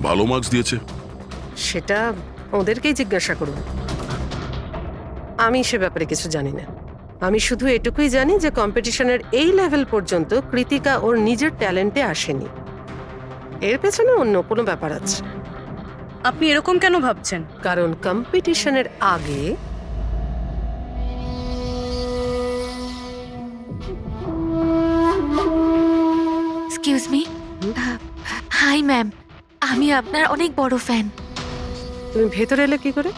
ভালো মার্কস দিয়েছে? সেটা ওদেরকেই জিজ্ঞাসা করুন। আমি সে ব্যাপারে কিছু জানি না। আমি শুধু এটুকুই জানি যে কম্পিটিশনের এই লেভেল পর্যন্ত কৃতিকা ওর নিজের ট্যালেন্টে আসেনি। এর পেছনে অন্য কোনো ব্যাপার আছে। আপনি এরকম কেন ভাবছেন? কারণ কম্পিটিশনের আগে এক্সকিউজ মি। হাই ম্যাম, আমি আপনার অনেক বড় ফ্যান। তুমি ভেতরে এলে কি করে?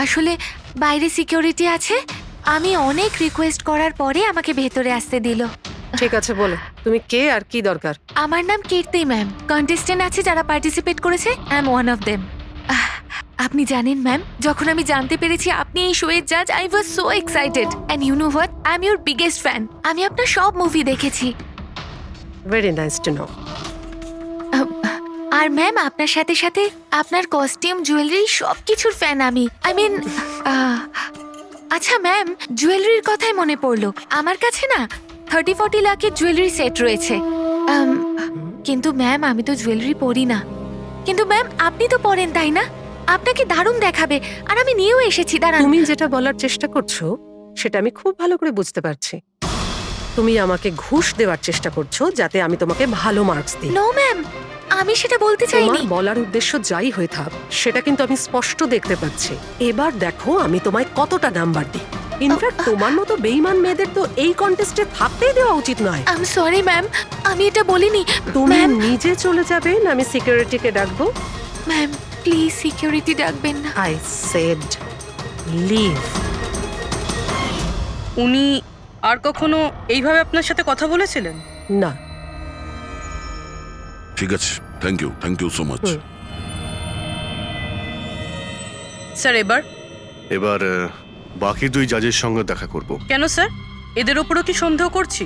আসলে বাইরে সিকিউরিটি আছে, আমি অনেক রিকোয়েস্ট করার পরে আমাকে ভেতরে আসতে দিল। ঠিক আছে, বলো তুমি কে আর কি দরকার। আমার নাম কীর্তি ম্যাম। কন্টেস্টেন্ট আছে যারা পার্টিসিপেট করেছে, I am one of them. আপনি জানেন ম্যাম, যখন আমি জানতে পেরেছি আপনি এই শোয়ের জাজ, I was so excited. And you know what, I am your biggest fan. আমি আপনার সব মুভি দেখেছি। Very nice to know. আর ম্যাম, আপনার সাথে সাথে আপনার কস্টিউম, জুয়েলারি সব কিছুর ফ্যান আমি। আই মিন, আচ্ছা ম্যাম, জুয়েলারির কথাই মনে পড়লো। আমার কাছে না 30-40 লাখের জুয়েলারি সেট রয়েছে। কিন্তু ম্যাম, আমি তো জুয়েলারি পরি না। কিন্তু ম্যাম, আপনি তো পরেন, তাই না? আপনাকে দারুণ দেখাবে। আর আমি নিয়েও এসেছি, দাঁড়ান। তুমি যেটা বলার চেষ্টা করছো সেটা আমি খুব ভালো করে বুঝতে পারছি। তুমি আমাকে ঘুষ দেওয়ার চেষ্টা করছো যাতে আমি তোমাকে ভালো মার্কস দিই। নো ম্যাম, আমি সেটা বলতে চাইনি। তোমার বলার উদ্দেশ্য যাই হয়ে থাক, সেটা কিন্তু আমি স্পষ্ট দেখতে পাচ্ছি। এবার দেখো আমি তোমায় কতটা নাম্বার দিই। ইনফ্যাক্ট তোমার মতো বেঈমান মেয়েদের তো এই কন্টেস্টে থাকতেই দেওয়া উচিত নয়। আই এম সরি ম্যাম, আমি এটা বলিনি। তুমি ম্যাম, নিজে চলে যাবে না আমি সিকিউরিটিকে ডাকবো? ম্যাম প্লিজ সিকিউরিটি ডাকবেন না। I said leave. উনি আর কখনো এইভাবে আপনার সাথে কথা বলেছিলেন? না। ঠিক আছে, thank you so much. Sir এবার বাকি দুই জাজের সঙ্গে দেখা করব। কেন স্যার? এদের ওপরও কি সন্দেহ করছি?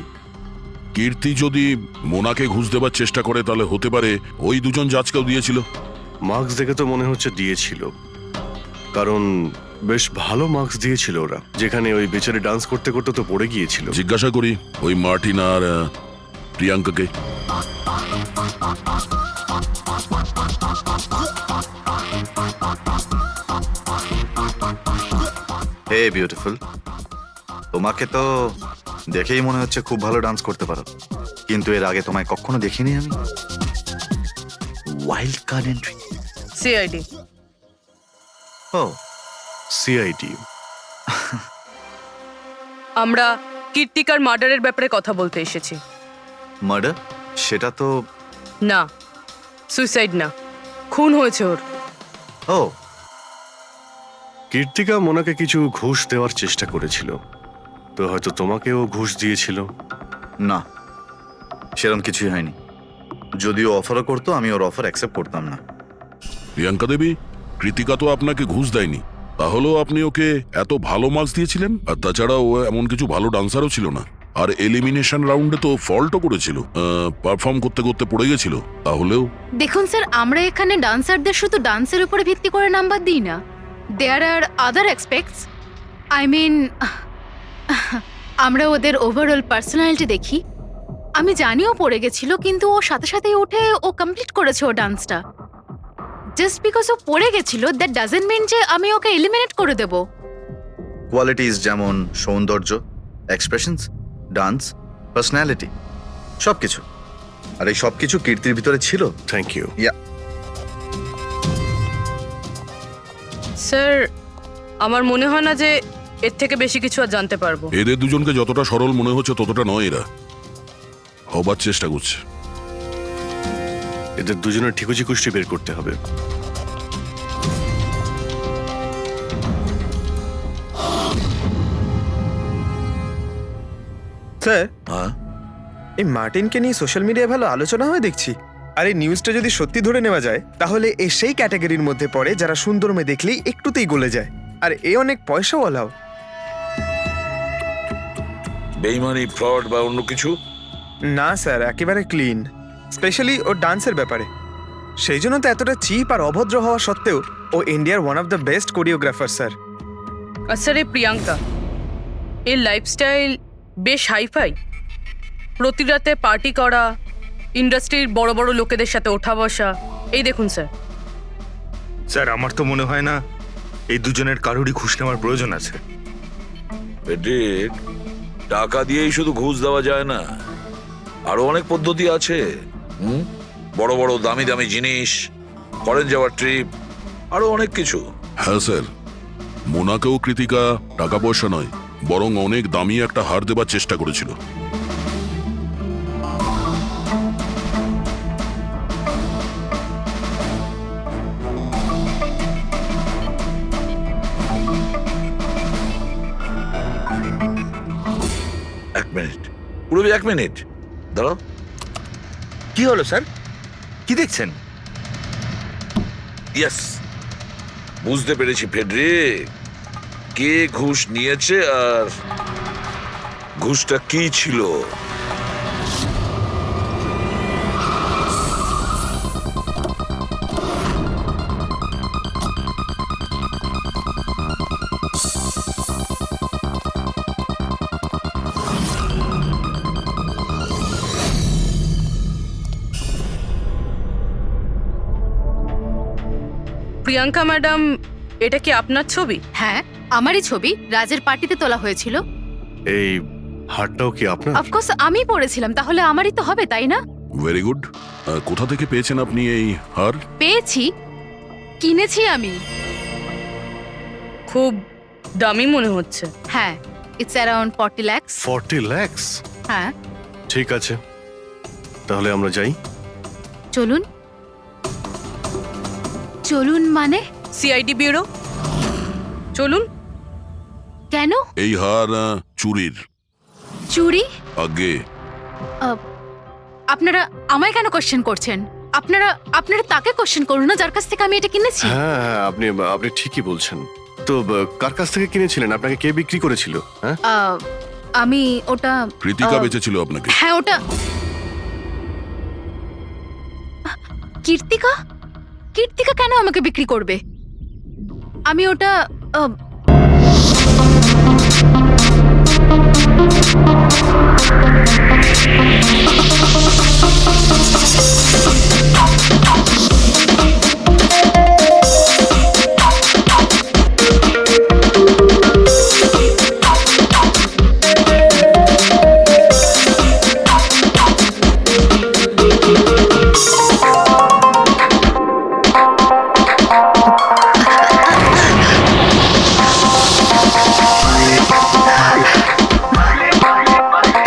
কীর্তি যদি মোনাকে ঘুষ দেবার চেষ্টা করে তাহলে হতে পারে ওই দুজন জাজকেও দিয়েছিল। মার্কস দেখে তো মনে হচ্ছে দিয়েছিল, কারণ বেশ ভালো মার্কস দিয়েছিল ওরা। যেখানে ওই বেচারি ডান্স করতে করতে তো পড়ে গিয়েছিল। জিজ্ঞাসা করি ওই মার্টিন আর প্রিয়াঙ্কাকে। হে বিউটিফুল, তোমাকে তো দেখেই মনে হচ্ছে খুব ভালো ডান্স করতে পারো, কিন্তু এর আগে তোমায় কখনো দেখিনি আমি। Wild card entry. সিআইডি। ও, সিআইডি। আমরা কীর্তিকার মার্ডারের ব্যাপারে কথা বলতে এসেছি। মার্ডার? সেটা তো না, সুইসাইড না, খুন হয়েছে ওর। ও, কীর্তিকা মোনাকে কিছু ঘুষ দেওয়ার চেষ্টা করেছিল, তো হয়তো তোমাকেও ঘুষ দিয়েছিল। না, সেরকম কিছুই হয়নি। যদিও অফারও করতো, আমি ওর অফার অ্যাকসেপ্ট করতাম না। প্রিয়াঙ্কা দেবী, কৃতিকা তো আপনাকে ঘুষ দেয়নি, তাহলেও আপনি ওকে এত ভালো মার্কস দিয়েছিলেন। আর তাছাড়া ও এমন কিছু ভালো ডান্সারও ছিল না। আর এলিমিনেশন রাউন্ডে তো ফল্টও করেছিল, পারফর্ম করতে করতে পড়ে গেছিল। তাহলেও দেখুন স্যার, আমরা এখানে ডান্সারদের শুধু ডান্সের উপরে ভিত্তি করে নাম্বার দিই না। দেয়ার আর আদার এক্সপেক্টস। আই মিন, আমরা ওদের ওভারঅল পার্সোনালিটি দেখি। আমি জানিও পড়ে গেছিল, কিন্তু ও সাথে সাথেই উঠে ও কমপ্লিট করেছে ও ডান্সটা। জাস্ট বিকজ ও পড়ে গেছিল, দ্যাট ডাজন্ট মিন যে আমি ওকে এলিমিনেট করে দেব। কোয়ালিটিস যেমন সৌন্দর্য, এক্সপ্রেশনস, ডান্স, পার্সোনালিটি, সবকিছু। আর এই সবকিছু কীর্তির ভিতরে ছিল। Thank you. স্যার, আমার মনে হয় না যে এর থেকে বেশি কিছু আর জানতে পারবো। এদের দুজনকে যতটা সরল মনে হচ্ছে ততটা নয়। এরা হবার চেষ্টা করছে। এদের দুজনের ঠিকুজি কুষ্টি বের করতে হবে। স্যার, হ্যাঁ, এই মার্টিনকে নিয়ে সোশ্যাল মিডিয়ায় ভালো আলোচনা হয় দেখছি। আর এই নিউজটা যদি সত্যি ধরে নেওয়া যায়, তাহলে এ সেই ক্যাটাগরির মধ্যে পড়ে যারা সুন্দর মেয়ে দেখলেই একটুতেই গলে যায়। আর এ অনেক পয়সাওয়ালাও। বেইমানি, ফ্রড বা অন্য কিছু? না স্যার, একেবারে ক্লিন। স্পেশালি ওর ডান্সের ব্যাপারে। সেই জন্য তো এতটা চিপ আর অভদ্র হওয়া সত্ত্বেও ও ইন্ডিয়ার one of the best choreographer sir. আর স্যার, এই প্রিয়াঙ্কা, এর লাইফস্টাইল বেশ হাইফাই। প্রতি রাতে পার্টি করা, ইন্ডাস্ট্রির বড় বড় লোকেদের সাথে ওঠা বসা। এই দেখুন স্যার, স্যার আমার তো মনে হয় না এই দুজনের কারোরই ঘুষ নেওয়ার প্রয়োজন আছে। পেটেক, টাকা দিয়েই শুধু ঘুষ দেওয়া যায় না, আরো অনেক পদ্ধতি আছে। বড় বড় দামি দামি জিনিস, ফরেন যাওয়ার ট্রিপ, আরো অনেক কিছু। হ্যাঁ স্যার, মোনাকেও কৃতিকা টাকা পয়সা নয় বরং অনেক দামি একটা হার দেবার চেষ্টা করেছিল। এক মিনিট, পুরবি, এক মিনিট দাঁড়াও। কি হলো স্যার, কি দেখছেন? ইয়েস, বুঝতে পেরেছি ফেডরিক, কে ঘুষ নিয়েছে আর ঘুষটা কি ছিল। প্রিয়াঙ্কা ম্যাডাম, এটা কি আপনার ছবি? হ্যাঁ, আমারই ছবি, রাজের পার্টিতে তোলা হয়েছিল। এই হারটাও কি আপনার? অফকোর্স আমি পড়েছিলাম, তাহলে আমারই তো হবে, তাই না? Very good. কোথা থেকে পেয়েছেন আপনি এই হার? পেয়েছি, কিনেছি আমি। খুব দামি মনে হচ্ছে। হ্যাঁ, ইটস অ্যারাউন্ড 40 lakhs। 40 লাখ? হ্যাঁ, ঠিক আছে, তাহলে আমরা যাই। চলুন। চলুন মানে? সিআইডি ব্যুরো চলুন। কেন? এই হার চুরির। চুরি? আগে আপনারা আমায় কেন কোশ্চেন করছেন? আপনারা আপনারা তাকে কোশ্চেন করুন না যার কাছ থেকে আমি এটা কিনেছি। হ্যাঁ হ্যাঁ, আপনি আপনি ঠিকই বলছেন। তো কার কাছ থেকে কিনেছিলেন? আপনাকে কে বিক্রি করেছিল? হ্যাঁ, আমি ওটা কৃতিকা বেচেছিল আপনাকে। হ্যাঁ, ওটা কীর্তিকা। কীর্তিকা কেন আমাকে বিক্রি করবে? আমি ওটা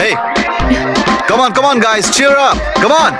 Hey, come on, guys, cheer up, come on.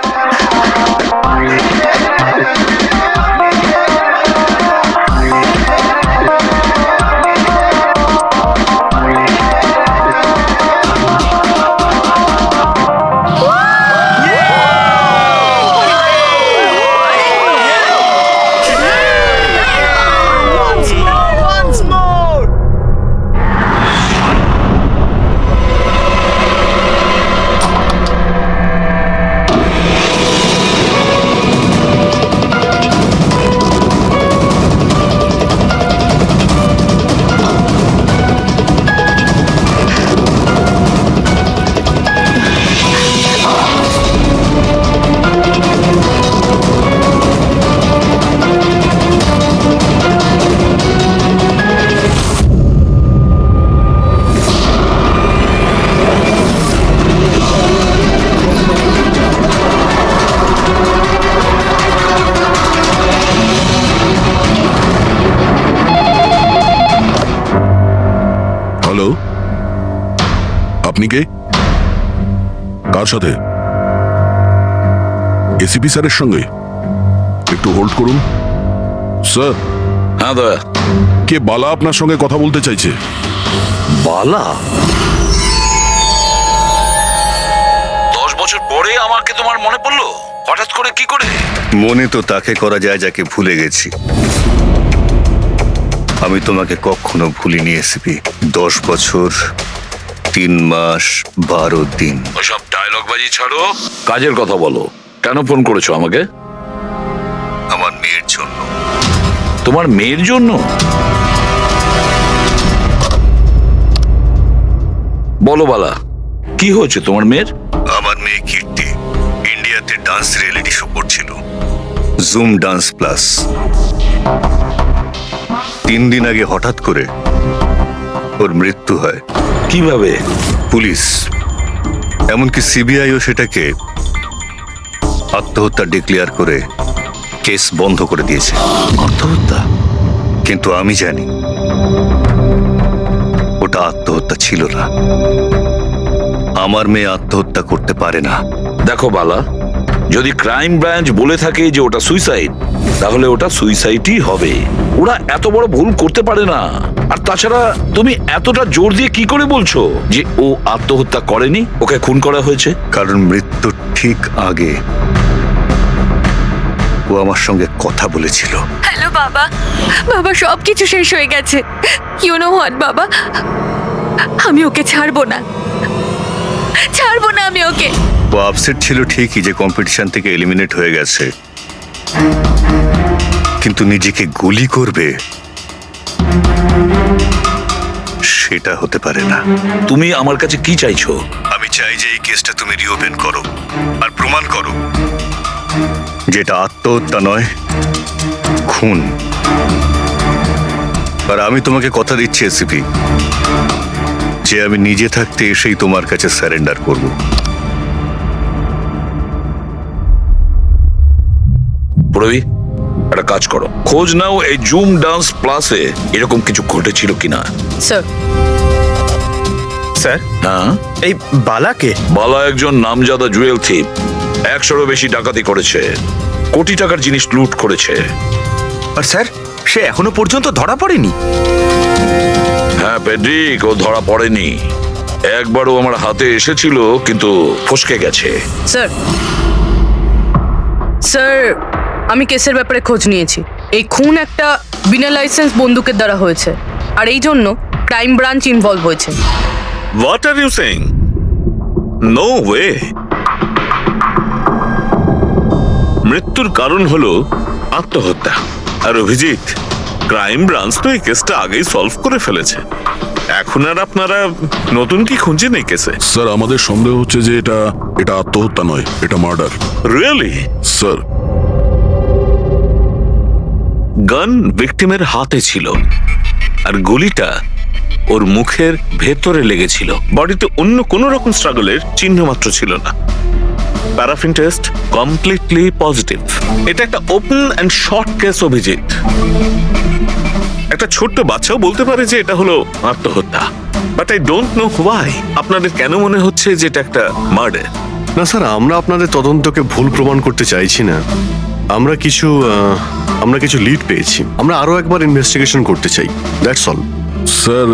Hello, আপনি কে? কার সাথে? এসিপি স্যারের সঙ্গে? একটু হোল্ড করুন স্যার। হ্যাঁ দয়া। কে বালা আপনার সঙ্গে কথা বলতে চাইছে। বালা? 10 বছর পরে আমাকে তোমার মনে পড়লো হঠাৎ করে, কি করে? মনে তো তাকে করা যায় যাকে ভুলে গেছি। আমি তোমাকে কখনো ভুলিনি এসিপি। 10 বছর 3 মাস 12 দিন। ওসব ডায়লগ বাজি ছাড়ো, কাজের কথা বলো। কেন ফোন করেছো আমাকে? আমার মেয়ের জন্য। তোমার মেয়ের জন্য? বলো বালা, কি হয়েছে তোমার মেয়ের? আমার মেয়ে কীর্তি ইন্ডিয়াতে ডান্স রিয়েলিটি শো করছিল, জুম ডান্স প্লাস। 3 দিন আগে হঠাৎ করে ওর মৃত্যু হয়। কিভাবে? পুলিশ, এমনকি সিবিআইও সেটাকে আত্মহত্যা ডিক্লেয়ার করে কেস বন্ধ করে দিয়েছে। আত্মহত্যা? কিন্তু আমি জানি ওটা আত্মহত্যা ছিল না। আমার মেয়ে আত্মহত্যা করতে পারে না। দেখো বালা, যদি ক্রাইম ব্রাঞ্চ বলে থাকে যে ওটা সুইসাইড, তাহলে ওটা সুইসাইডই হবে। ওরা এত বড় ভুল করতে পারে না। আর তাছাড়া তুমি এতটা জোর দিয়ে কি করে বলছো যে ও আত্মহত্যা করেনি, ওকে খুন করা হয়েছে? কারণ মৃত্যুর ঠিক আগে ও আমার সঙ্গে কথা বলেছিল। হ্যালো বাবা, বাবা সবকিছু শেষ হয়ে গেছে। ইউ নো হোয়াট বাবা, আমি ওকে ছাড়বো না, ছাড়বো না আমি ওকে। ও আপসেট ছিল ঠিকই যে কম্পিটিশন থেকে এলিমিনেট হয়ে গেছে, কিন্তু নিজেকে গুলি করবে সেটা হতে পারে না। তুমি আমার কাছে কি চাইছো? আমি চাই যে এই কেসটা তুমি রিওপেন করো আর প্রমাণ করো যেটা আত্মহত্যা নয়, খুন। আর আমি তোমাকে কথা দিচ্ছি এসিপি, যে আমি নিজে থাকতে এসেই তোমার কাছে সারেন্ডার করব। প্রবি, একটা কাজ করো, খোঁজ নাও এই জুম ডান্স প্লাসে এরকম কিছু ঘটেছিল কিনা। স্যার, স্যার, হ্যাঁ, এই বালাকে? বালা একজন নামজাদা জুয়েল থিপ। 100-এরও বেশি ডাকাতি করেছে, কোটি টাকার জিনিস লুট করেছে। আর স্যার, সে এখনো পর্যন্ত ধরা পড়েনি? হ্যাঁ পেড্রিক, ও ধরা পড়েনি। একবারও আমার হাতে এসেছিল, কিন্তু ফসকে গেছে। স্যার, স্যার, আমি কেসের ব্যাপারে খোঁজ নিয়েছি। এই খুন একটা বিনা লাইসেন্স বন্দুকের দ্বারা হয়েছে, আর এই জন্য ক্রাইম ব্রাঞ্চ ইনভলভ হয়েছে। What are you saying? No way. মৃত্যুর কারণ হলো আত্মহত্যা। আর অভিজিৎ, ক্রাইম ব্রাঞ্চ তো এই কেসটা আগেই সলভ করে ফেলেছে। এখন আর আপনারা নতুন কি খুঁজছেন এই কেসে? স্যার, আমাদের সন্দেহ হচ্ছে যে এটা আত্মহত্যা নয়, এটা মার্ডার। রিয়েলি? স্যার, গান ভিকটিমের হাতে ছিল, আর গুলিটা ওর মুখের ভেতরে লেগেছিল। বডিতে অন্য কোনো রকম স্ট্রাগলের চিহ্ন মাত্র ছিল না। Paraffin test completely positive. এটা একটা open and short case Abhijit. একটা ছোট্ট বাচ্চাও বলতে পারে যে এটা হলো আত্মহত্যা। But I don't know why আপনাদের কেন মনে হচ্ছে যে এটা একটা মার্ডার? না স্যার, আমরা আপনাদের তদন্তকে ভুল প্রমাণ করতে চাইছি না। আমরা কিছু লিড পেয়েছি, আমরা আরো একবার ইনভেস্টিগেশন করতে চাই, দ্যাটস অল। স্যার,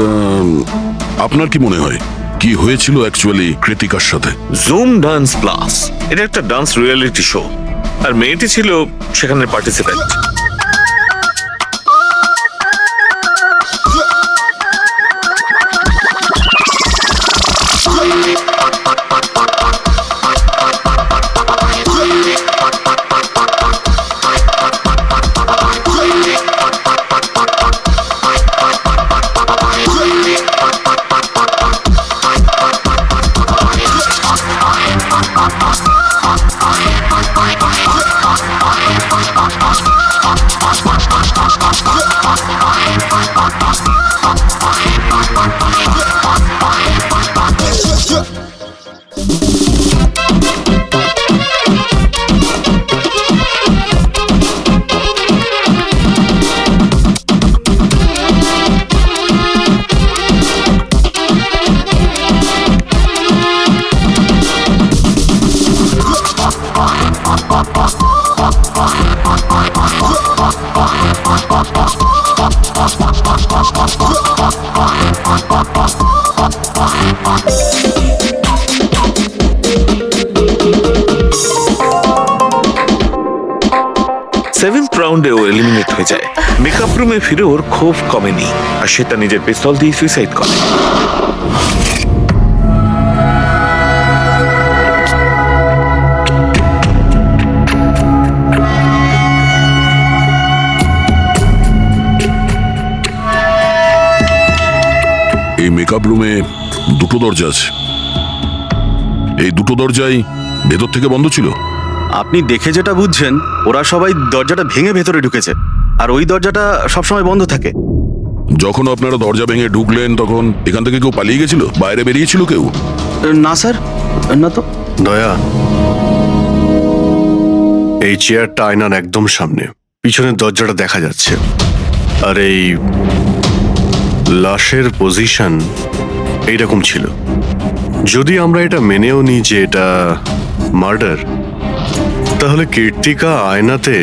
আপনার কি মনে হয় কি হয়েছিল অ্যাকচুয়ালি কৃতিকার সাথে? জুম ডান্স প্লাস এটা একটা ডান্স রিয়েলিটি শো, আর মেয়েটি ছিল সেখানে পার্টিসিপেন্ট। সেভেন্থ রাউন্ডে ও এলিমিনেট হয়ে যায়। মেকআপ রুমে ফিরে ওর ক্ষোভ কমেনি, আর সে তার নিজের পিস্তল দিয়ে সুইসাইড করে। এই মেকআপ রুমে দুটো দরজা আছে, এই দুটো দরজাই ভেতর থেকে বন্ধ ছিল। আপনি দেখে যেটা বুঝছেন, ওরা সবাই দরজাটা ভেঙে ভেতরে ঢুকেছে। আর ওই দরজাটা সবসময় বন্ধ থাকে। যখন আপনারা দরজা ভেঙে ঢুকলেন তখন এখান থেকে কেউ পালিয়ে গেছিল, বাইরে বেরিয়েছিল কেউ? না স্যার, না তো। দয়া, এই চেয়ারটা আয়নার একদম সামনে, পিছনের দরজাটা দেখা যাচ্ছে। আর এই লাশের পজিশন এইরকম ছিল। যদি আমরা এটা মেনেও নিই যে এটা মার্ডার, তাহলে কীর্তিকা আয়নাতে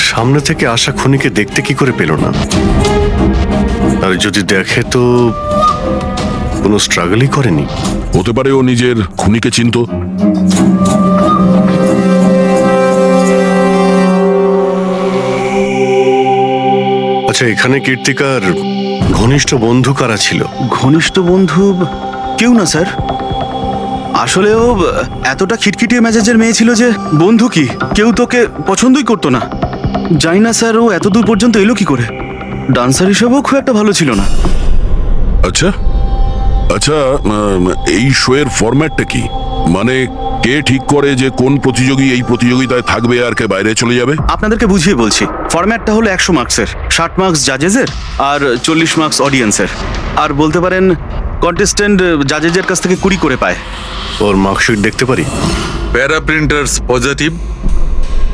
সামনে থেকে আসা খুনিকে দেখতে কি করে পেল না? আর যদি দেখে তো কোনো স্ট্রাগলই করেনি। হতে পারে ও নিজের খুনিকে চিনত। আচ্ছা, এখানে কীর্তিকার ঘনিষ্ঠ বন্ধু কারা ছিল? ঘনিষ্ঠ বন্ধু কেউ না স্যার। আসলে ও এতটা খিটখিটিয়ে মেজাজের মেয়ে ছিল যে বন্ধু কি, কেউ তোকে পছন্দই করতো না। জানি না স্যার ও এত দূর পর্যন্ত এলো কি করে। ডান্সার হিসেবেও খুব একটা ভালো ছিল না। আচ্ছা আচ্ছা, এই শোয়ের ফরম্যাটটা কি? মানে কে ঠিক করে যে কোন প্রতিযোগী এই প্রতিযোগিতায় থাকবে আর কে বাইরে চলে যাবে? আপনাদেরকে বুঝিয়ে বলছি। ফরম্যাটটা হলো 100 মার্কসের, 60 মার্কস জাজেসের আর 40 মার্কস অডিয়েন্সের। আর বলতে পারেন কন্টেস্টেন্ট জাজেসের কাছ থেকে 20 করে পায়। ওর মার্কশিট দেখতে পারি? প্যারা প্রিন্টার্স পজিটিভ,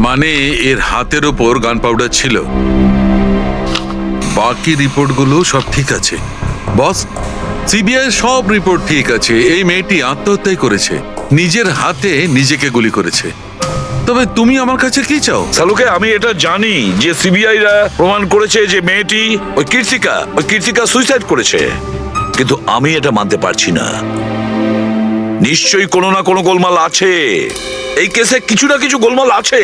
মানে এর হাতের ওপর গান পাউডার ছিল। বাকি রিপোর্টগুলো সব ঠিক আছে বস। সিবিআই সব রিপোর্ট ঠিক আছে। এই মেয়েটি আত্মহত্যাই করেছে, নিজের হাতে নিজেকে গুলি করেছে। তবে তুমি আমার কাছে কি চাও? সালুকে, আমি এটা জানি যে সিবিআই রা প্রমাণ করেছে যে মেয়েটি ওই কীর্তিকা সুইসাইড করেছে, কিন্তু আমি এটা মানতে পারছি না। নিশ্চয়ই কোনো না কোনো গোলমাল আছে এই কেসে, কিছু না কিছু গোলমাল আছে।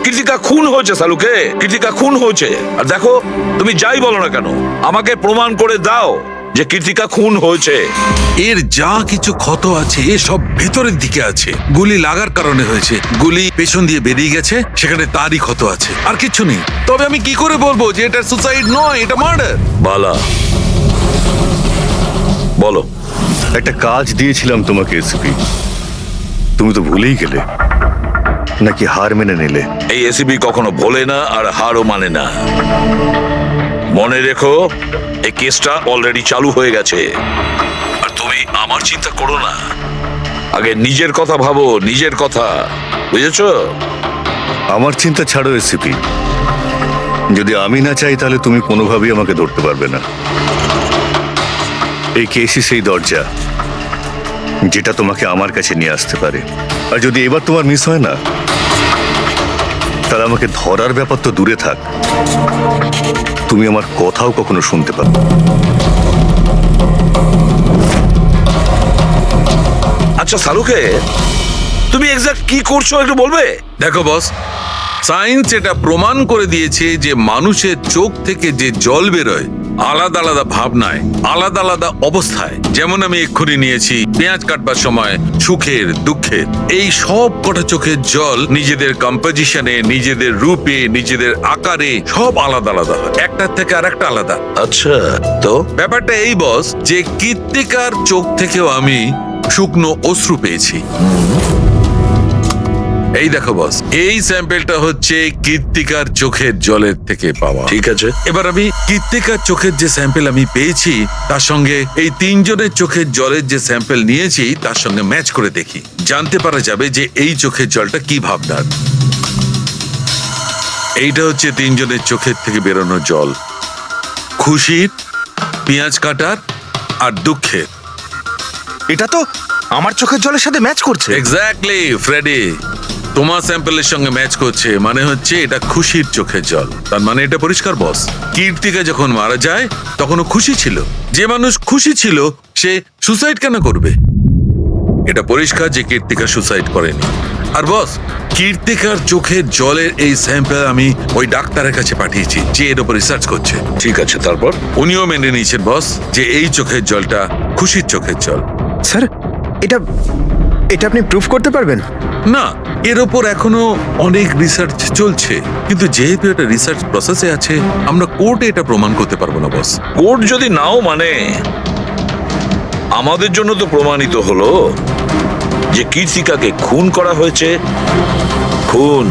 কীর্তিকা খুন হয়েছে সালুকে, কীর্তিকা খুন হয়েছে। আর দেখো, তুমি যাই বলো না কেন, আমাকে প্রমাণ করে দাও যে কীর্তিকা খুন হয়েছে। এর যা কিছু ক্ষত আছে সব ভেতরের দিকে আছে, গুলি লাগার কারণে হয়েছে। গুলি পেছন দিয়ে বেরিয়ে গেছে, সেখানে তারই ক্ষত আছে, আর কিছু নেই। তবে আমি কি করে বলবো যে এটা সুসাইড নয়, এটা মার্ডার? বালা, বলো। একটা কাজ দিয়েছিলাম তোমাকে এসপি, তুমি তো ভুলেই গেলে, নাকি হার মেনে নিলে? এই এসিবি কখনো ভোলে না আর হারও মানে না। মনে রেখো, এই কেসটা অলরেডি চালু হয়ে গেছে। আর তুমি আমার চিন্তা করো না, আগে নিজের কথা ভাবো, নিজের কথা, বুঝেছো? আমার চিন্তা ছাড়ো এসপি, যদি আমি না চাই তাহলে তুমি কোনোভাবেই আমাকে ধরতে পারবে না। এই কেসই সেই দরজা যেটা তোমাকে আমার কাছে নিয়ে আসতে পারে। আর যদি এবার তোমার মিস হয় না, তাহলে আমাকে ধরার ব্যাপার তো দূরে থাক, তুমি আমার কথাও কখনো শুনতে পাবে। আচ্ছা সালুকে, তুমি এক্সাক্ট কি করছো একটু বলবে? দেখো বস, সায়েন্স এটা প্রমাণ করে দিয়েছে যে মানুষের চোখ থেকে যে জল বেরোয় আলাদা আলাদা ভাবনায়, আলাদা আলাদা অবস্থায়। যেমন আমি এক্ষুনি নিয়েছি পেঁয়াজ কাটবার সময় সুখের, দুঃখের, এই সব কটা চোখের জল নিজেদের কম্পোজিশনে, নিজেদের রূপে, নিজেদের আকারে সব আলাদা আলাদা হয়, একটার থেকে আর একটা আলাদা। আচ্ছা, তো ব্যাপারটা এই বস যে কীর্তিকার চোখ থেকেও আমি শুকনো অশ্রু পেয়েছি। এই দেখো বস, এই স্যাম্পেলটা হচ্ছে কীর্তিকার চোখের জলের থেকে পাওয়া। ঠিক আছে, এবার আমি কীর্তিকার চোখের যে স্যাম্পেল আমি পেয়েছি তার সঙ্গে এই তিনজনের চোখের জলের যে স্যাম্পেল নিয়েছি তার সঙ্গে ম্যাচ করে দেখি, জানতে পারা যাবে যে এই চোখের জলটা কি ভাবনার। এইটা হচ্ছে তিনজনের চোখের থেকে বেরোনো জল, খুশির, পেঁয়াজ কাটার আর দুঃখের। এটা তো আমার চোখের জলের সাথে ম্যাচ করছে। এক্স্যাক্টলি ফ্রেডি, তোমার স্যাম্পেলের সঙ্গে ম্যাচ করছে, মানে হচ্ছে এটা খুশির চোখের জল। তার মানে এটা পরিষ্কার বস, কীর্তিকা যখন মারা যায় তখন ও খুশি ছিল। যে মানুষ খুশি ছিল সে সুসাইড কেন করবে? এটা পরিষ্কার যে কীর্তিকা সুসাইড করেনি। আর বস, কীর্তিকার চোখের জলের এই স্যাম্পেল আমি ওই ডাক্তারের কাছে পাঠিয়েছি যে এর উপর রিসার্চ করছে। ঠিক আছে, তারপর উনিও মেনে নিয়েছেন বস যে এই চোখের জলটা খুশির চোখের জল। স্যার, এটা এটা আপনি প্রুফ করতে পারবেন? না, এর ওপর এখনো অনেক রিসার্চ চলছে, কিন্তু যেহেতু এটা রিসার্চ প্রসেসে আছে আমরা কোর্টে এটা প্রমাণ করতে পারবো না বস। কোর্ট যদি নাও মানে, আমাদের জন্য তো প্রমাণিত হলো যে কীর্তিকাকে খুন করা হয়েছে। খুন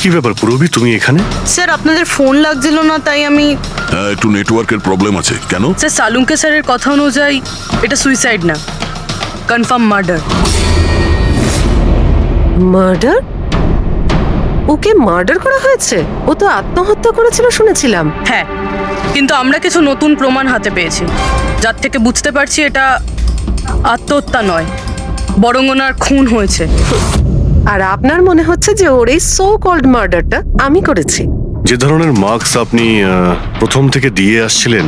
কি ব্যাপার পুরবি, তুমি এখানে? স্যার আপনাদের ফোন লাগছিল না তাই আমি হ্যাঁ, একটু নেটওয়ার্কের প্রবলেম আছে। কেন? স্যার সালুঙ্কে স্যারের কথা অনুযায়ী এটা সুইসাইড না, কনফার্ম মার্ডার। মার্ডার? ওকে মার্ডার করা হয়েছে? ও তো আত্মহত্যা করেছিল শুনেছিলাম। হ্যাঁ, কিন্তু আমরা কিছু নতুন প্রমাণ হাতে পেয়েছি, যার থেকে বুঝতে পারছি এটা আত্মহত্যা নয়, বরং ওনার খুন হয়েছে। আর আপনার মনে হচ্ছে যে ওর এই সো কল্ড মার্ডারটা আমি করেছি? যে ধরনের মার্কস আপনি প্রথম থেকে দিয়ে আসছিলেন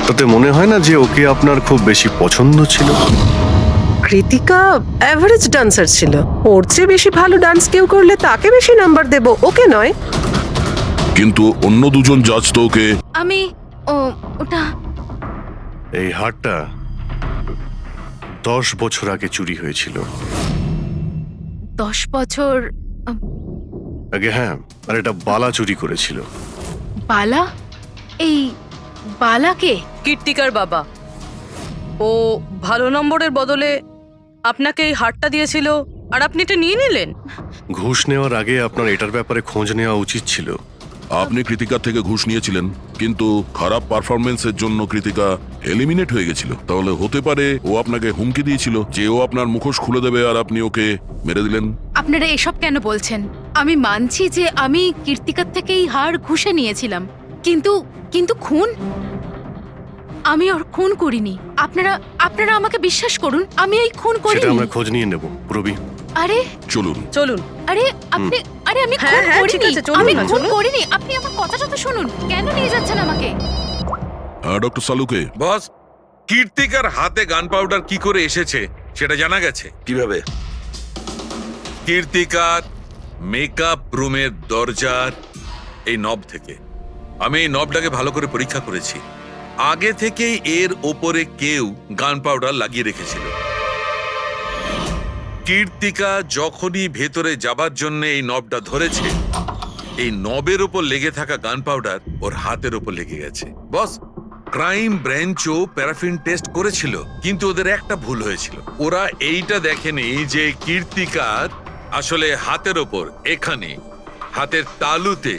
তাতে মনে হয় না যে ওকে আপনার খুব বেশি পছন্দ ছিল। কৃতিকা অ্যাভারেজ ডান্সার ছিল, ওর চেয়ে বেশি ভালো ডান্স কেউ করলে তাকে বেশি নাম্বার দেব, ওকে নয়। কিন্তু অন্য দুজন জাজ তো ওকে আমি ওটা এই হারটা 10 বছর আগে চুরি হয়েছিল। 10 বছর আগে? হ্যাঁ, আর এটা বালা চুরি করেছিল। বালা? এই বালাকে? কীর্তিকার বাবা। ও ভালো নম্বরের বদলে আপনাকে এই হারটা দিয়েছিল আর আপনি এটা নিয়ে নিলেন। ঘুষ নেওয়ার আগে আপনার এটার ব্যাপারে খোঁজ নেওয়া উচিত ছিল। আপনি কৃতিকার থেকে ঘুষ নিয়েছিলেন, কিন্তু খারাপ পারফরমেন্সের জন্য কৃতিকা এলিমিনেট হয়ে গেছিল। তাহলে হতে পারে ও আপনাকে হুমকি দিয়েছিল যে ও আপনার মুখোশ খুলে দেবে আর আপনি ওকে মেরে দিলেন। আপনারা এসব কেন বলছেন? আমি মানছি যে আমি কীর্তিকার থেকে এই হার ঘুষে নিয়েছিলাম, কিন্তু কিন্তু খুন? আমি ওর খুন করিনি। আপনারা আমাকে বিশ্বাস করুন, আমি এই খুন সেটা করিনি। আমরা খোঁজ নিয়ে নেব পুরবি। আরে চলুন। চলুন। আরে আপনি আমি হ্যাঁ, খুন হ্যাঁ, ঠিক করিনি। আছে, চলুন আমি না, খুন চলুন। করিনি। আপনি আমার কথাটা তো শুনুন। কেন নিয়ে যাচ্ছেন আমাকে? ডক্টর সালুকে, বস, কীর্তিকার হাতে গান পাউডার কি করে এসেছে সেটা জানা গেছে। কিভাবে? কীর্তিকার মেকআপ রুমের দরজার এই নব থেকে। আমি এই নবটাকে ভালো করে পরীক্ষা করেছি। আগে থেকেই এর ওপরে কেউ গান পাউডার লাগিয়ে রেখেছিল। কীর্তিকা যখনই ভেতরে যাবার জন্য এই নবটা ধরেছে, এই নবের ওপর লেগে থাকা গান পাউডার ওর হাতের ওপর লেগে গেছে। বস, ক্রাইম ব্রাঞ্চও প্যারাফিন টেস্ট করেছিল, কিন্তু ওদের একটা ভুল হয়েছিল। ওরা এইটা দেখেনি যে কীর্তিকার আসলে হাতের ওপর এখানে হাতের তালুতে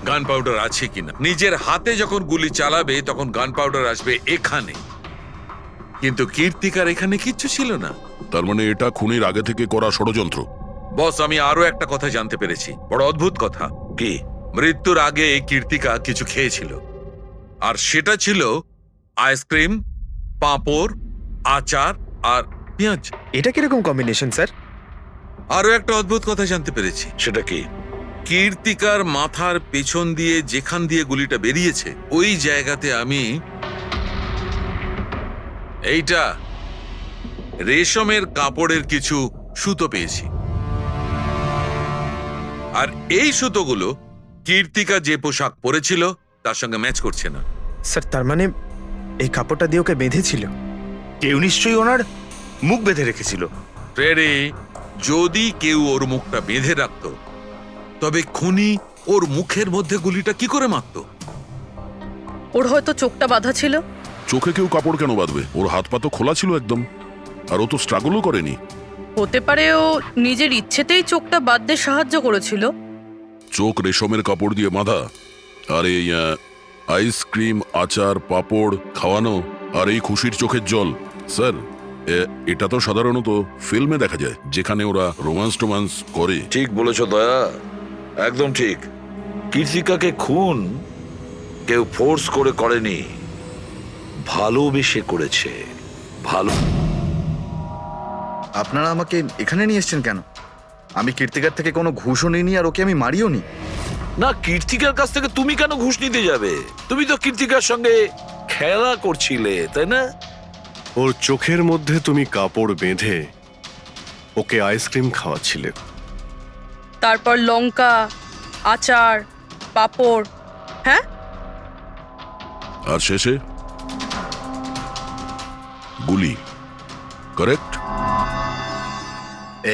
গান পাউডার আছে কিনা। নিজের হাতে যখন গুলি চালাবে তখন গান পাউডার আসবে এখানে, কিন্তু কীর্তিকার এখানে কিচ্ছু ছিল না। তার মানে এটা খুনের আগে থেকে করা ষড়যন্ত্র। বস, আমি আরো একটা কথা জানতে পেরেছি, বড় অদ্ভুত কথা। কি? মৃত্যুর আগে কীর্তিকা কিছু খেয়েছিল, আর সেটা ছিল আইসক্রিম, পাঁপড়, আচার আর পেঁয়াজ। এটা কিরকম কম্বিনেশন স্যার? আরো একটা অদ্ভুত কথা জানতে পেরেছি। সেটা কি? কীর্তিকার মাথার পেছন দিয়ে যেখান দিয়ে গুলিটা বেরিয়েছে ওই জায়গাতে আমি এইটা রেশমের কাপড়ের কিছু সুতো পেয়েছি। আর এই সুতোগুলো কীর্তিকা যে পোশাক পরেছিল তার সঙ্গে ম্যাচ করছে না। স্যার তার মানে এই কাপড়টা দিয়ে ওকে বেঁধেছিল? কেউ নিশ্চয়ই ওনার মুখ বেঁধে রেখেছিল। ফ্রেডি, যদি কেউ ওর মুখটা বেঁধে রাখত তবে খুনি ওর মুখের মধ্যে গুলিটা কি করে মারত? ওর হয়তো চোখটা বাঁধা ছিল। চোখে কেউ কাপড় কেন বাঁধবে? ওর হাত পা তো খোলা ছিল একদম, আর ও তো স্ট্রাগলও করেনি। হতে পারে ও নিজের ইচ্ছেতেই চোখটা বাঁধতে সাহায্য করেছিল। চোখ রেশমের কাপড় দিয়ে বাঁধা, আর এই আইসক্রিম, আচার, পাঁপড় খাওয়ানো, আর এই খুশির চোখের জল। স্যার, এটা তো সাধারণত ফিল্মে দেখা যায়, যেখানে ওরা রোমান্স করে। ঠিক বলেছ দয়া, একদম ঠিক। কীর্তিকাকে খুন কেউ ফোর্স করে করেনি, ভালোবেসে করেছে। ভালো। আপনারা আমাকে এখানে নিয়ে এসেছেন কেন? আমি কীর্তিকার থেকে কোনো ঘুষও নিইনি, আর ওকে আমি মারিও নি। না, কীর্তিকার কাছ থেকে তুমি কেন ঘুষ নিতে যাবে? তুমি তো কীর্তিকার সঙ্গে খেলা করছিলে, তাই না? ওর চোখের মধ্যে তুমি কাপড় বেঁধে ওকে আইসক্রিম খাওয়াচ্ছিলে। তারপর লঙ্কা, আচার, পাঁপড়। হ্যাঁ, আর শেষে গুলি। কারেক্ট?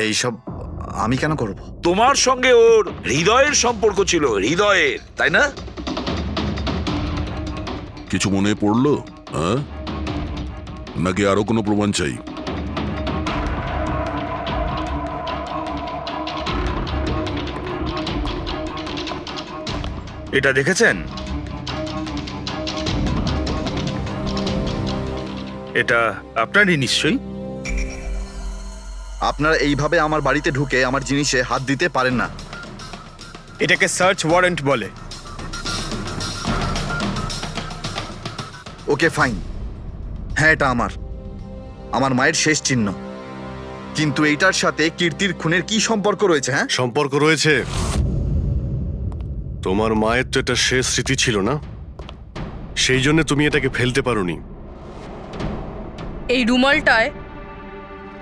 এইসব আমি কেন করব? তোমার সঙ্গে ওর হৃদয়ের সম্পর্ক ছিল, হৃদয়ের, তাই না? কিছু মনে পড়লো? হ্যাঁ, নাকি আরো কোনো প্রমাণ চাই? এটা দেখেছেন? এটা আপনারই নিশ্চয়ই। আপনারা এইভাবে আমার বাড়িতে ঢুকে আমার জিনিসে হাত দিতে পারেন না। এটাকে সার্চ ওয়ারেন্ট বলে। ওকে ফাইন, হ্যাঁ এটা আমার মায়ের শেষ চিহ্ন। কিন্তু এইটার সাথে কীর্তির খুনের কি সম্পর্ক রয়েছে? হ্যাঁ, সম্পর্ক রয়েছে। তোমার মায়ের তো এটা শেষ স্মৃতি ছিল না, সেই জন্য তুমি এটাকে ফেলতে পারোনি। এই রুমালটায়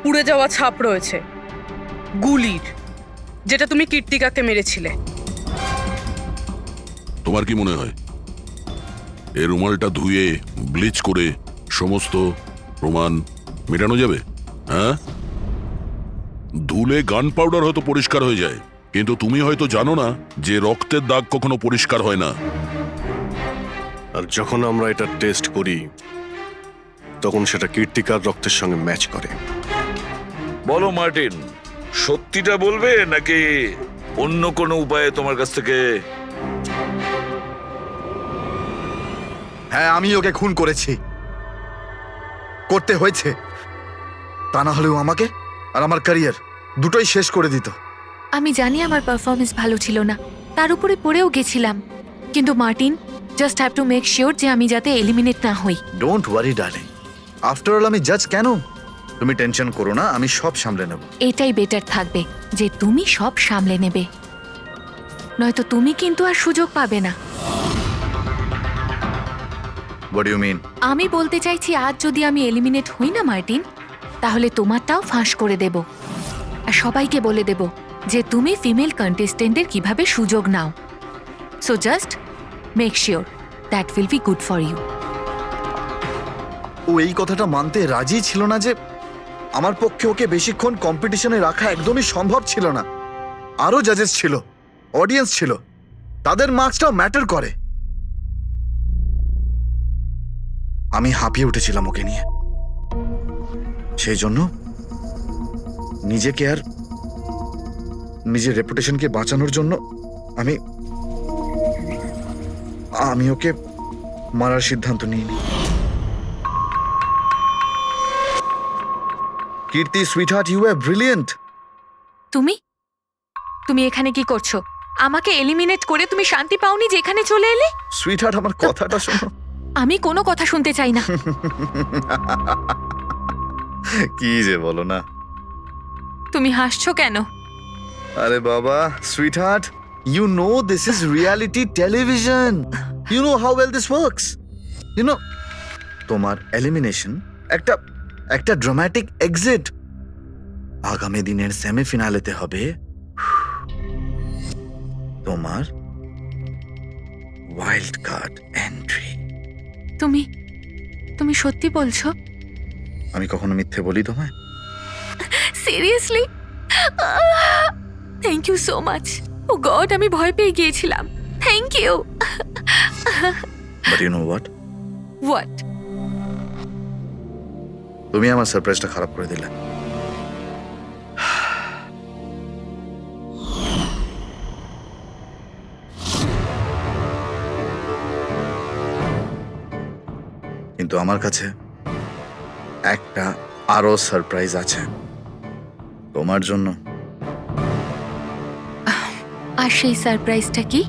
পুড়ে যাওয়া ছাপ রয়েছে গুলির, যেটা তুমি কীর্তিকাকে মেরেছিলে। তোমার কি মনে হয় এই রুমালটা ধুয়ে ব্লিচ করে সমস্ত প্রমাণ মেটানো যাবে? হ্যাঁ, ধুলে গান পাউডার হয়তো পরিষ্কার হয়ে যায়, কিন্তু তুমি হয়তো জানো না যে রক্তের দাগ কখনো পরিষ্কার হয় না। আর যখন আমরা এটা টেস্ট করি তখন সেটা কীর্তিকার রক্তের সঙ্গে ম্যাচ করে। বলো মার্টিন, সত্যিটা বলবে নাকি অন্য কোনো উপায়ে তোমার কাছ থেকে? হ্যাঁ আমি ওকে খুন করেছি, করতে হয়েছে। তা না হলেও আমাকে আর আমার ক্যারিয়ার দুটোই শেষ করে দিত। আমি জানি আমার পারফরমেন্স ভালো ছিল না, তার উপরে পড়েও গেছিলাম, কিন্তু Martin, just have to make sure যে আমি যাতে এলিমিনেট না হই। Don't worry darling, after all আমি জাজ কেন? তুমি টেনশন করো না, আমি সব সামলে নেব। এটাই বেটার থাকবে যে তুমি সব সামলে নেবে, নয়তো তুমি কিন্তু আর সুযোগ পাবে না। What you mean? আমি বলতে চাইছি, আজ যদি আমি এলিমিনেট হই না মার্টিন, তাহলে তোমারটাও ফাঁস করে দেব, আর সবাইকে বলে দেব যে তুমি ফিমেল কন্টেস্টেন্টের কিভাবে সুযোগ নাও। So just make sure that will be good for you. ও এই কথাটা মানতে রাজি ছিল না যে আমার পক্ষে ওকে বেশিক্ষণ কম্পিটিশনে রাখা একদমই সম্ভব ছিল না। আরো জাজেস ছিল, অডিয়েন্স ছিল, তাদের মার্কসটাও ম্যাটার করে। আমি হাঁপিয়ে উঠেছিলাম ওকে নিয়ে, সেই জন্য নিজেকে আর নিজের রেপুটেশনকে বাঁচানোর জন্য আমি ওকে মারার সিদ্ধান্ত নিইনি। কীর্তি সুইটহার্ট, ইউ আর ব্রিলিয়েন্ট। তুমি এখানে কি করছো? আমাকে এলিমিনেট করে তুমি শান্তি পাওনি যে এখানে চলে এলে? সুইটহার্ট, আমার কথাটা শোনো। আমি কোনো কথা শুনতে চাই না। কি যে বলো না। তুমি হাসছো কেন? আরে বাবা, sweetheart, you know this is reality television. You know how well this works. You know, তোমার এলিমিনেশন একটা ড্রামাটিক এক্সিট। আগামী দিনের সেমিফিনালেতে হবে তোমার ওয়াইল্ড কার্ড এন্ট্রি। তুমি সত্যি বলছো? আমি কখনো মিথ্যে বলি তোমায়? Seriously? Thank you so much. Oh God, আমি ভয় পেয়ে গিয়েছিলাম। Thank you. But you know what? What? তুমি আমার সারপ্রাইজটা খারাপ করে দিলে। কিন্তু আমার কাছে একটা আরো সারপ্রাইজ আছে তোমার জন্য। আর সেই সারপ্রাইজটা কি?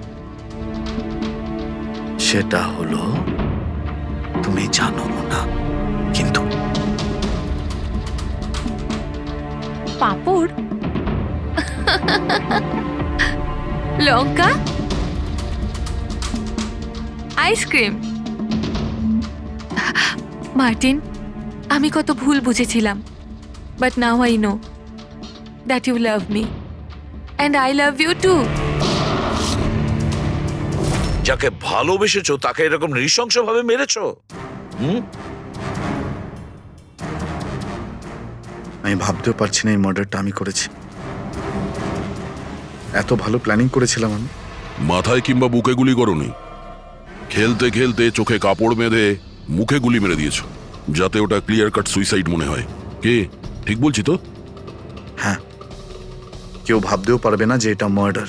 সেটা হলো, তুমি জানো না, কিন্তু পাঁপড়, লঙ্কা, আইসক্রিম। মার্টিন, আমি কত ভুল বুঝেছিলাম, but now I know that you love me and I love you too. যাকে ভালোবেসেছো তাকে এরকম নৃশংসভাবে মেরেছো? আমি ভাবতেও পারছি না এই মার্ডারটা আমি করেছি। এত ভালো প্ল্যানিং করেছিলাম আমি। মাথায় কিংবা বুকে গুলি করনি, খেলতে খেলতে চোখে কাপড় বেঁধে মুখে গুলি মেরে দিয়েছো, যাতে ওটা ক্লিয়ার কাট সুইসাইড মনে হয়। কে ঠিক বলছি তো? হ্যাঁ, কেউ ভাবতেও পারবে না যে এটা মার্ডার।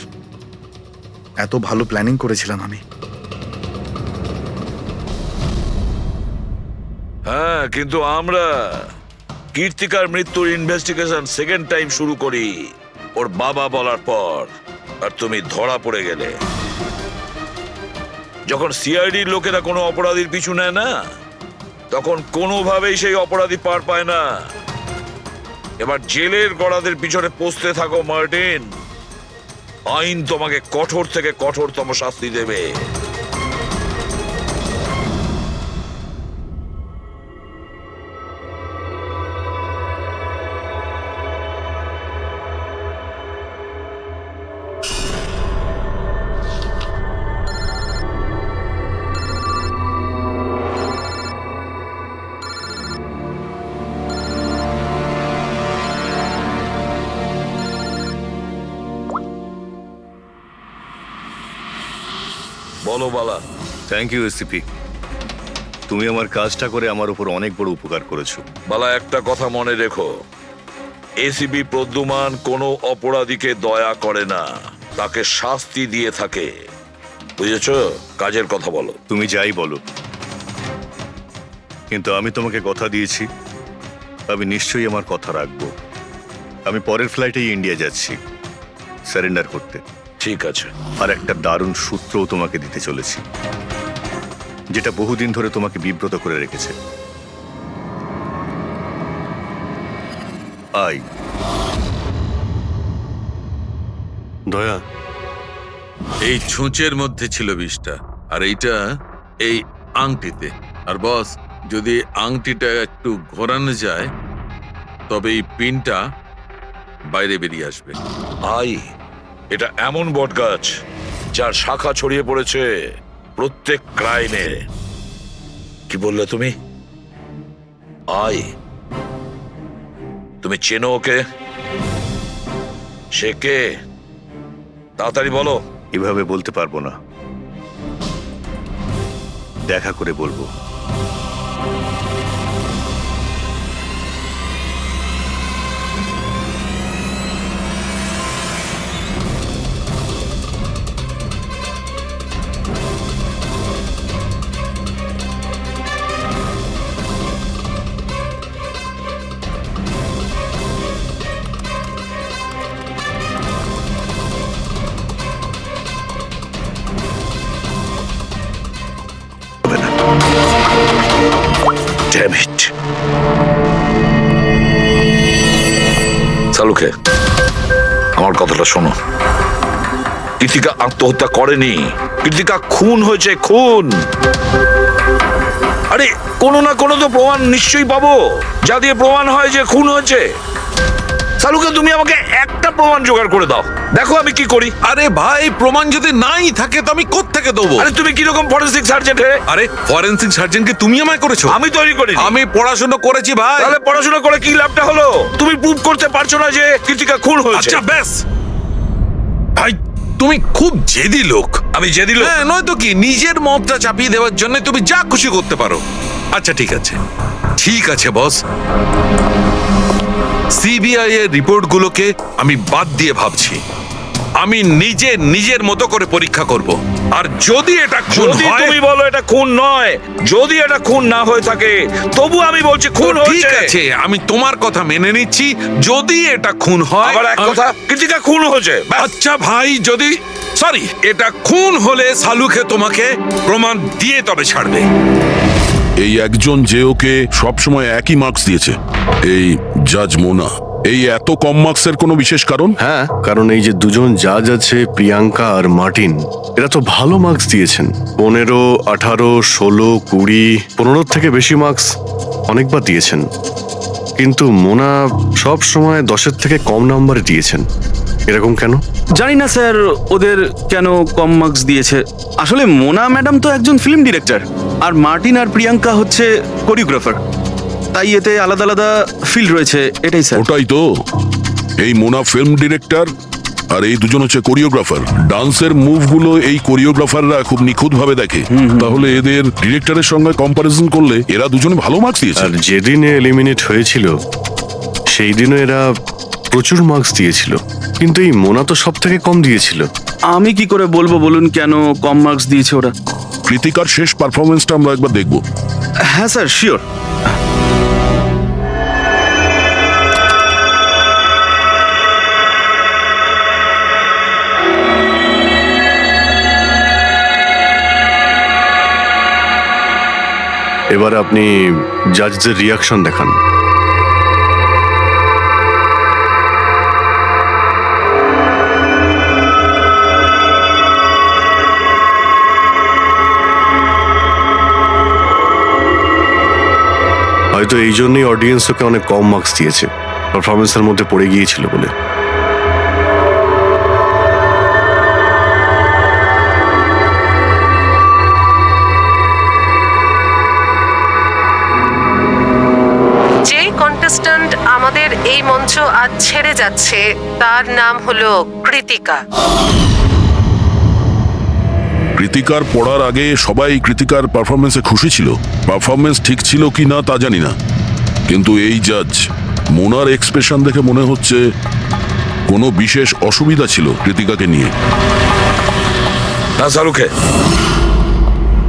এত ভালো প্ল্যানিং করেছিলাম আমি। হ্যাঁ, কিন্তু আমরা কীর্তিকার মৃত্যুর ইনভেস্টিগেশন সেকেন্ড টাইম শুরু করি ওর বাবা বলার পর, আর তুমি ধরা পড়ে গেলে। যখন সিআইডির লোকেরা কোনো অপরাধীর পিছু নেয় না, তখন কোনোভাবেই সেই অপরাধী পার পায় না। এবার জেলের গড়াদের পিছনে পৌঁছতে থাকো মার্টিন। আইন তোমাকে কঠোর থেকে কঠোরতম শাস্তি দেবে। বলো বালা। থ্যাংক ইউ এসিপি, তুমি আমার কাজটা করে আমার উপর অনেক বড় উপকার করেছো। বালা, একটা কথা মনে রেখো, এসিপি প্রদ্যুমান কোনো অপরাধীকে দয়া করে না, তাকে শাস্তি দিয়ে থাকে। বুঝেছ? কাজের কথা বলো। তুমি যাই বলো, কিন্তু আমি তোমাকে কথা দিয়েছি, আমি নিশ্চয়ই আমার কথা রাখবো। আমি পরের ফ্লাইটেই ইন্ডিয়া যাচ্ছি সারেন্ডার করতে। ঠিক আছে। আর একটা দারুণ সূত্রও তোমাকে দিতে চলেছি, যেটা বহুদিন ধরে তোমাকে বিব্রত করে রেখেছে। আই দয়া, এই ছুঁচের মধ্যে ছিল বিষটা, আর এইটা এই আংটিতে। আর বস, যদি আংটিটা একটু ঘোরানো যায় তবে এই পিনটা বাইরে বেরিয়ে আসবে। আই, এটা এমন বটগাছ যার শাখা ছড়িয়ে পড়েছে প্রত্যেক ক্রাইমে। কি বললে তুমি? আই, তুমি চেনো ওকে? সে কে? তাড়াতাড়ি বলো। এভাবে বলতে পারবো না, দেখা করে বলবো। Damn it. সালুকে, আমার কথাটা শোনো। কৃতিকা আত্মহত্যা করেনি, কৃতিকা খুন হয়েছে, খুন। আরে কোনো না কোনো তো প্রমাণ নিশ্চয়ই পাবো, যা দিয়ে প্রমাণ হয় যে খুন হয়েছে। সালুকে, তুমি আমাকে একটা প্রমাণ জোগাড় করে দাও, দেখো আমি কি করি। আরে ভাই, প্রমাণ যদি নাই থাকে তো আমি কোত্থেকে দেবো? আরে তুমি কিরকম ফরেন্সিক সার্জন হে? আরে ফরেনসিক সার্জনকে তুমি আমায় করেছো? আমি তৈরি করি। আমি পড়াশোনা করেছি ভাই। তাহলে পড়াশোনা করে কি লাভটা হলো? তুমি প্রুভ করতে পারছো না যে কৃতিকা খুন হয়েছে। আচ্ছা ব্যাস ভাই, তুমি খুব জেদি লোক। আমি জেদি লোক? হ্যাঁ, নয়তো কি, নিজের মতটা চাপিয়ে দেওয়ার জন্য তুমি যা খুশি করতে পারো। আচ্ছা ঠিক আছে, ঠিক আছে বস, সিবিআই এর রিপোর্টগুলোকে আমি বাদ দিয়ে ভাবছি। আমি নিজের মতো করে পরীক্ষা করব, আর যদি এটা খুন যদি হয়, তুমি বলো এটা খুন নয়, যদি এটা খুন না হয়ে থাকে, তবু আমি বলছি খুন তো ঠিক হয়েছে। আছে, আমি তোমার কথা মেনে নিচ্ছি। যদি এটা খুন হয়, আবার এক কথা, কৃতিকা খুন হয়েছে। ব্যাস। আচ্ছা ভাই, যদি সরি এটা খুন হলে সালুকে তোমাকে প্রমাণ দিয়ে তবে ছাড়বে। এই একজন যে ওকে সবসময় একই মার্কস দিয়েছে, এই জাজ মোনা, এই এত কম মার্কসের কোনো বিশেষ কারণ? হ্যাঁ, কারণ এই যে দুজন জাজ আছে, প্রিয়াঙ্কা আর মার্টিন, এরা তো ভালো মার্কস দিয়েছেন। 15, 18, 16, 20, 15 থেকে বেশি মার্কস অনেকবার দিয়েছেন, কিন্তু মোনা সব সময় 10-এর থেকে কম নাম্বার দিয়েছেন। এরকম কেন? জানি না স্যার ওদের কেন কম মার্কস দিয়েছে। আসলে মোনা ম্যাডাম তো একজন ফিল্ম ডিরেক্টর, আর মার্টিন আর প্রিয়াঙ্কা হচ্ছে কোরিওগ্রাফার, তাই এতে আলাদা আলাদা ফিল্ড রয়েছে, এটাই স্যার। ওটাই তো, এই মোনা ফিল্ম ডিরেক্টর আর এই দুজন হচ্ছে কোরিওগ্রাফার। ডান্সের মুভগুলো এই কোরিওগ্রাফাররা খুব নিখুঁতভাবে দেখে, তাহলে এদের ডিরেক্টরের সঙ্গে কম্পারিজন করলে এরা দুজনে ভালো মার্কস দিয়েছে। আর যেদিনে এলিমিনেট হয়েছিল সেই দিনও এরা প্রচুর মার্কস দিয়েছিল, কিন্তু এই মোনা তো সব থেকে কম দিয়েছিল। আমি কি করে বলবো বলুন কেন কম মার্কস দিয়েছে ওরা? কৃতিকার শেষ পারফরমেন্সটা আমরা একবার দেখব। হ্যাঁ স্যার, শিওর। এবার আপনি জাজদের রিয়াকশন দেখান। হয়তো এই জন্যই অডিয়েন্স ওকে অনেক কম মার্কস দিয়েছে, পারফরমেন্সের মধ্যে পড়ে গিয়েছিল বলে। যে কন্টেস্ট্যান্ট আমাদের এই মঞ্চ আজ ছেড়ে যাচ্ছে তার নাম হলো কৃতিকা। কৃতিকার পড়ার আগে সবাই কৃতিকার পারফরমেন্সে খুশি ছিল। পারফরমেন্স ঠিক ছিল কি না তা জানি না, কিন্তু এই জাজ মোনার এক্সপ্রেশন দেখে মনে হচ্ছে কোনো বিশেষ অসুবিধা ছিল কৃতিকাকে নিয়ে। না শাহরুখে,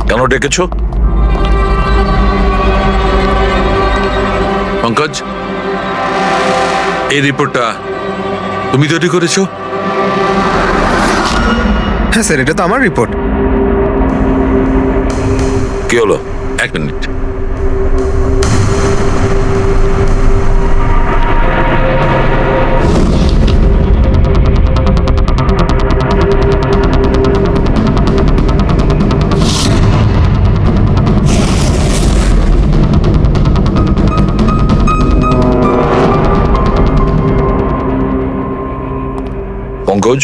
কেন ডেকেছো? পঙ্কজ, এই রিপোর্টটা তুমি তৈরি করেছো? হ্যাঁ স্যার, এটা তো আমার রিপোর্ট। কি হলো? এক মিনিট। পঙ্কজ,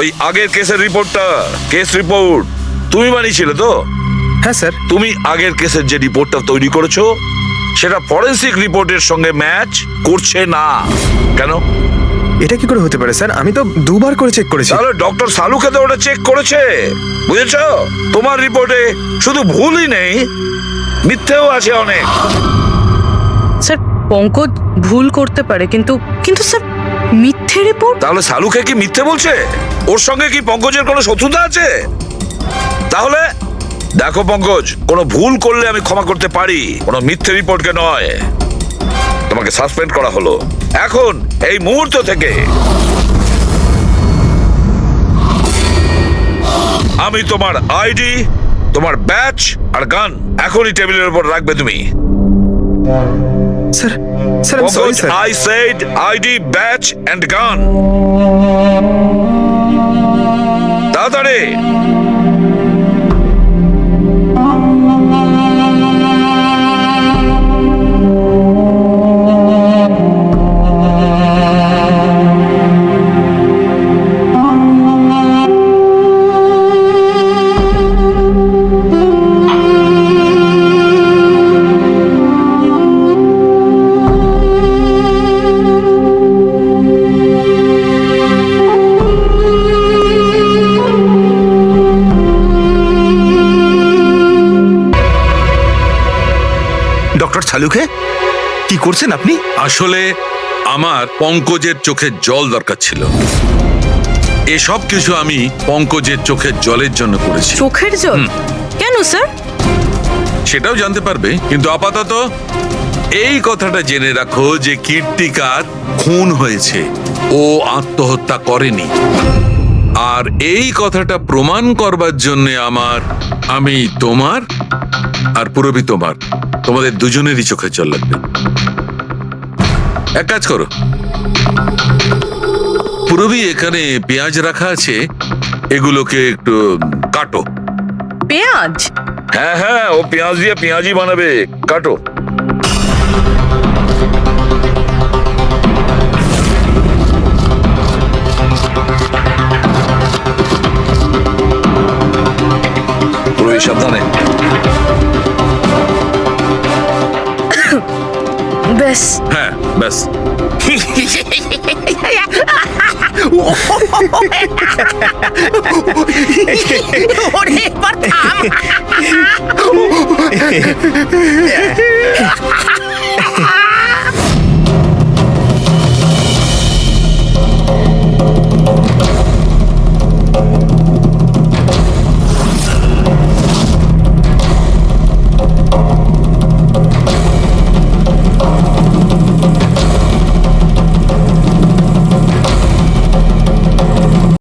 ওই আগের কেসের রিপোর্টটা, কেস রিপোর্ট তুমি বানিয়েছিলে তো? হ্যাঁ স্যার। তুমি আগের কেসের যে রিপোর্টটা তৈরি করেছো সেটা ফরেনসিক রিপোর্টের সঙ্গে ম্যাচ করছে না কেন? এটা কি করে হতে পারে স্যার? আমি তো দুবার করে চেক করেছি। তাহলে ডক্টর সালুকে তো ওটা চেক করেছে, বুঝেছো? তোমার রিপোর্টে শুধু ভুলই নেই, মিথ্যেও আছে অনেক। স্যার, পঙ্কজ ভুল করতে পারে, কিন্তু কিন্তু স্যার মিথ্যে রিপোর্ট? তাহলে সালুকে কি মিথ্যে বলছে? ওর সঙ্গে কি পঙ্কজের কোনো শত্রুতা আছে? তাহলে দেখো পঙ্কজ, কোনো ভুল করলে আমি ক্ষমা করতে পারি, কোনো মিথ্যে রিপোর্টকে নয়। তোমাকে সাসপেন্ড করা হলো এখন, এই মুহূর্ত থেকে। আমি তোমার আইডি, তোমার ব্যাচ আর গান এখনই টেবিলের উপর রাখবে তুমি। স্যার, স্যার আমি sorry sir. I said ID, badge and gun. তাড়াতাড়ি। ডক্টর সালুখে, কি করছেন আপনি? আসলে আমার পঙ্কজের চোখের জল দরকার ছিল। এসব কিছু আমি পঙ্কজের চোখের জলের জন্য করেছি। চোখের জল? কেন স্যার? সেটাও জানতে পারবে, কিন্তু আপাতত এই কথাটা জেনে রাখো যে কীর্তিকার খুন হয়েছে, ও আত্মহত্যা করেনি। আর এই কথাটা প্রমাণ করবার জন্য আমি তোমার আর পুরবি তোমাদের দুজনেরই চোখে জল লাগবে। এক কাজ করো, পুরবি এখানে পেঁয়াজ রাখা আছে, এগুলোকে একটু কাটো। পেঁয়াজ? হ্যাঁ হ্যাঁ, ও পেঁয়াজ দিয়ে পেঁয়াজি বানাবে, কাটো। পুরবি সাবধানে। ব্যাস। হ্যাঁ ব্যাস। ওরে এবার থাম।